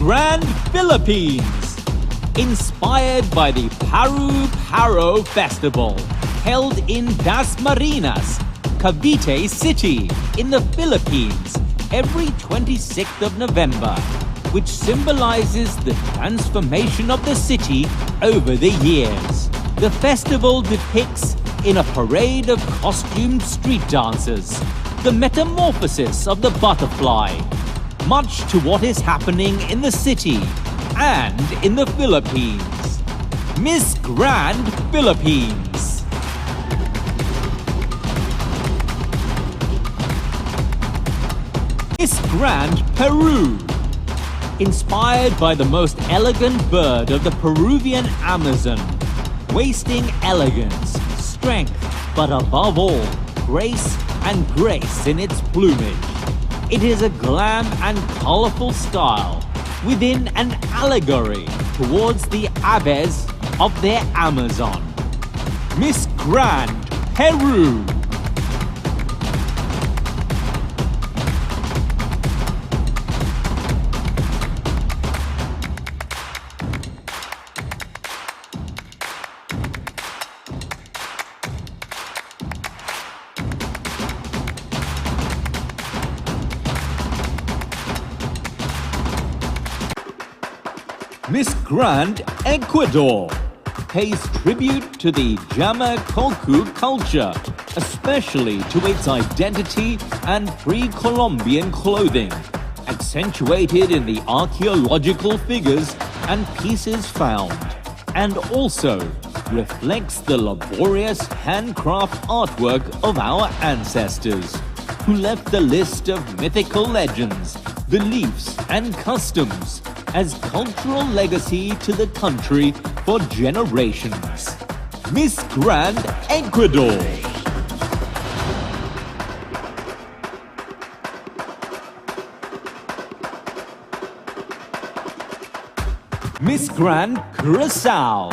Grand Philippines. Inspired by the Paru-Paro Festival, held in Dasmariñas, Cavite City, in the Philippines, every 26th of November, which symbolizes the transformation of the city over the years. The festival depicts, in a parade of costumed street dancers, the metamorphosis of the butterfly, much to what is happening in the city and in the Philippines. Miss Grand Philippines. Miss Grand Peru. Inspired by the most elegant bird of the Peruvian Amazon, wasting elegance, strength, but above all, grace and grace in its plumage. It is a glam and colorful style within an allegory towards the aves of their Amazon. Miss Grand Peru. Miss Grand Ecuador pays tribute to the Jamacocu culture, especially to its identity and pre-Columbian clothing, accentuated in the archaeological figures and pieces found, and also reflects the laborious handcraft artwork of our ancestors, who left a list of mythical legends, beliefs, and customs as cultural legacy to the country for generations. Miss Grand Ecuador. Miss Grand Curacao.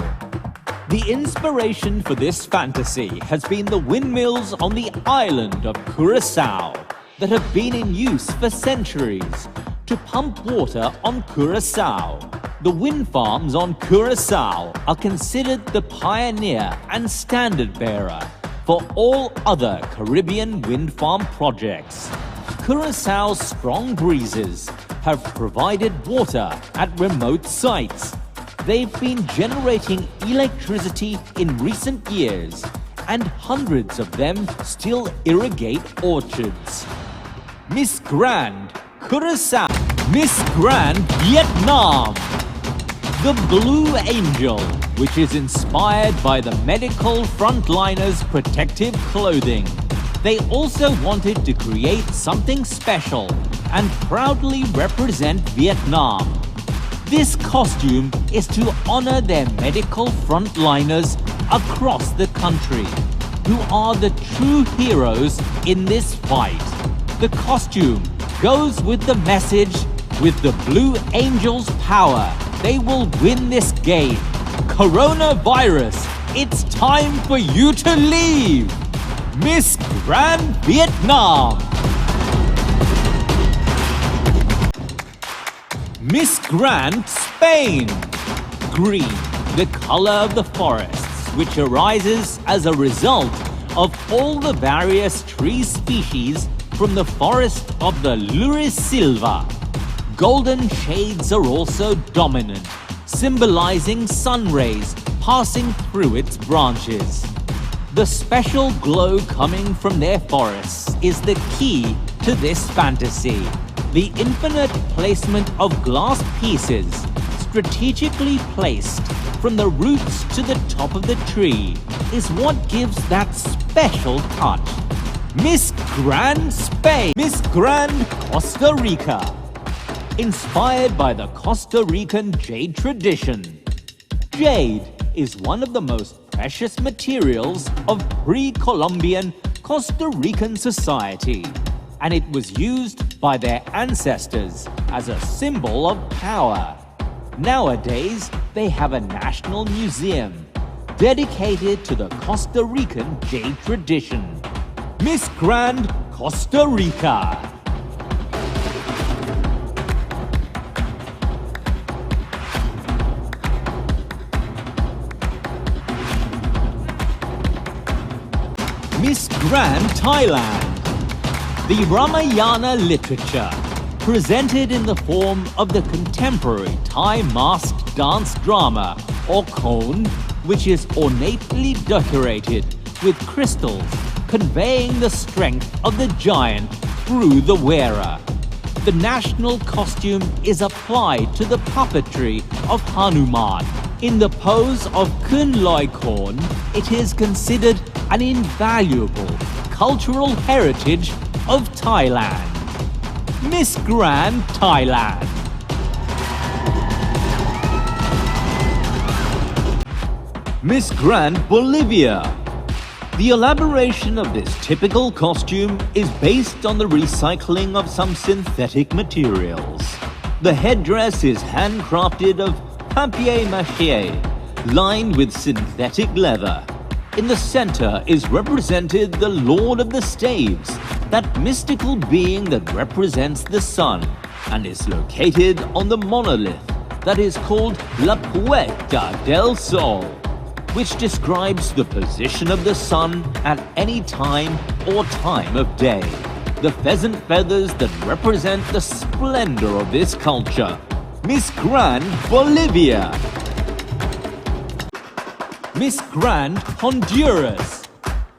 The inspiration for this fantasy has been the windmills on the island of Curacao that have been in use for centuries to pump water on Curacao. The wind farms on Curacao are considered the pioneer and standard bearer for all other Caribbean wind farm projects. Curaçao's strong breezes have provided water at remote sites. They've been generating electricity in recent years, and hundreds of them still irrigate orchards. Miss Grand Curacao. Miss Grand Vietnam. The Blue Angel, which is inspired by the medical frontliners' protective clothing. They also wanted to create something special and proudly represent Vietnam. This costume is to honor their medical frontliners across the country, who are the true heroes in this fight. The costume goes with the message, with the Blue Angels' power, they will win this game. Coronavirus, it's time for you to leave. Miss Grand Vietnam. Miss Grand Spain. Green, the color of the forests, which arises as a result of all the various tree species from the forest of the Laurisilva. Golden shades are also dominant, symbolizing sun rays passing through its branches. The special glow coming from their forests is the key to this fantasy. The infinite placement of glass pieces, strategically placed from the roots to the top of the tree, is what gives that special touch. Miss Grand Spain. Miss Grand Costa Rica. Inspired by the Costa Rican jade tradition. Jade is one of the most precious materials of pre-Columbian Costa Rican society, and it was used by their ancestors as a symbol of power. Nowadays, they have a national museum dedicated to the Costa Rican jade tradition. Miss Grand Costa Rica. Miss Grand Thailand. The Ramayana literature, presented in the form of the contemporary Thai masked dance drama, or Khon, which is ornately decorated with crystals, conveying the strength of the giant through the wearer. The national costume is applied to the puppetry of Hanuman. In the pose of Khun Loi Khon, it is considered an invaluable cultural heritage of Thailand. Miss Grand Thailand. Miss Grand Bolivia. The elaboration of this typical costume is based on the recycling of some synthetic materials. The headdress is handcrafted of papier-mâché, lined with synthetic leather. In the center is represented the Lord of the Staves, that mystical being that represents the sun, and is located on the monolith that is called La Puerta del Sol, which describes the position of the sun at any time or time of day. The pheasant feathers that represent the splendor of this culture. Miss Grand Bolivia. Miss Grand Honduras.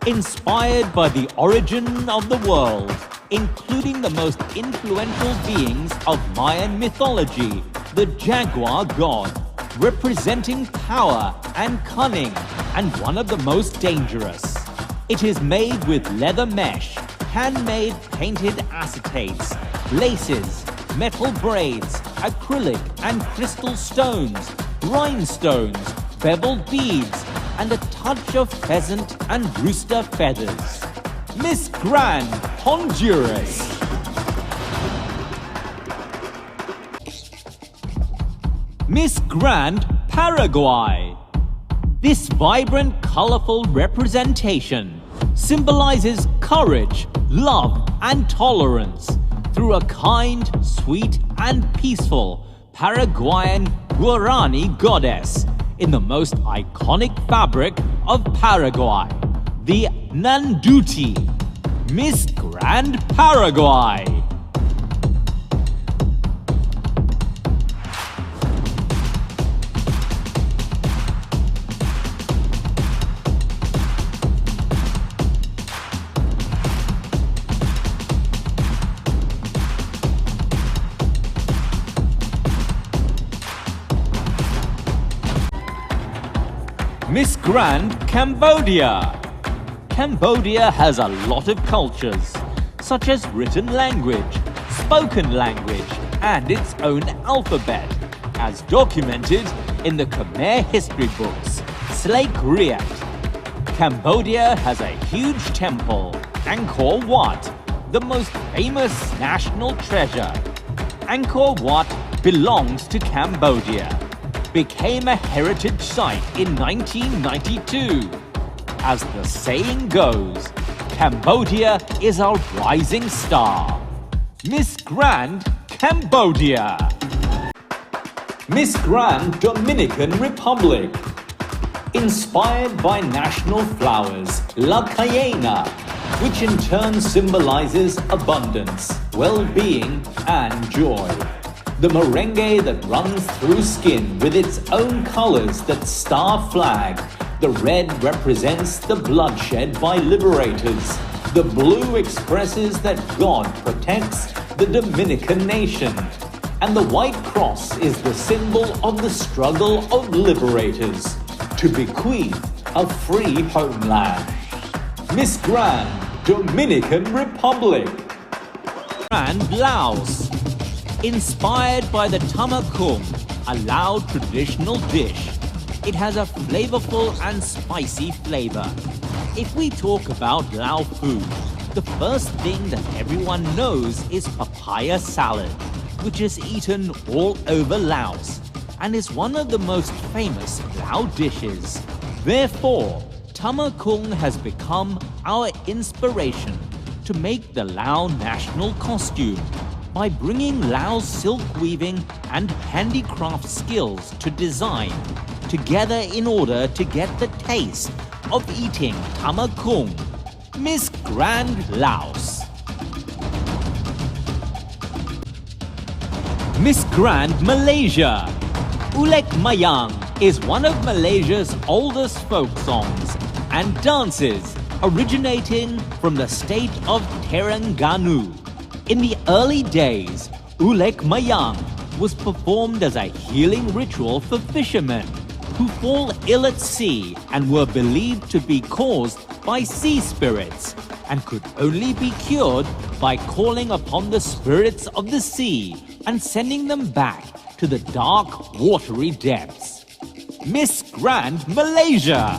Inspired by the origin of the world, including the most influential beings of Mayan mythology, the jaguar god, representing power and cunning, and one of the most dangerous. It is made with leather mesh, handmade painted acetates, laces, metal braids, acrylic and crystal stones, rhinestones, beveled beads, and a touch of pheasant and rooster feathers. Miss Grand Honduras. Miss Grand Paraguay. This vibrant, colorful representation symbolizes courage, love, and tolerance through a kind, sweet, and peaceful Paraguayan Guarani goddess in the most iconic fabric of Paraguay, the Nanduti. Miss Grand Paraguay. Miss Grand Cambodia. Cambodia has a lot of cultures, such as written language, spoken language, and its own alphabet, as documented in the Khmer history books, Slake Riat. Cambodia has a huge temple, Angkor Wat, the most famous national treasure. Angkor Wat belongs to Cambodia. Became a heritage site in 1992. As the saying goes, Cambodia is our rising star. Miss Grand Cambodia. Miss Grand Dominican Republic. Inspired by national flowers, La Cayena, which in turn symbolizes abundance, well-being, and joy. The merengue that runs through skin with its own colors that star flag. The red represents the bloodshed by liberators. The blue expresses that God protects the Dominican nation. And the white cross is the symbol of the struggle of liberators to bequeath a free homeland. Miss Grand Dominican Republic. Grand Laos. Inspired by the Tamakung, a Lao traditional dish, it has a flavorful and spicy flavor. If we talk about Lao food, the first thing that everyone knows is papaya salad, which is eaten all over Laos and is one of the most famous Lao dishes. Therefore, Tamakung has become our inspiration to make the Lao national costume by bringing Lao's silk weaving and handicraft skills to design together in order to get the taste of eating tamakung. Miss Grand Laos. Miss Grand Malaysia. Ulek Mayang is one of Malaysia's oldest folk songs and dances originating from the state of Terengganu. In the early days, Ulek Mayang was performed as a healing ritual for fishermen who fall ill at sea and were believed to be caused by sea spirits and could only be cured by calling upon the spirits of the sea and sending them back to the dark, watery depths. Miss Grand Malaysia.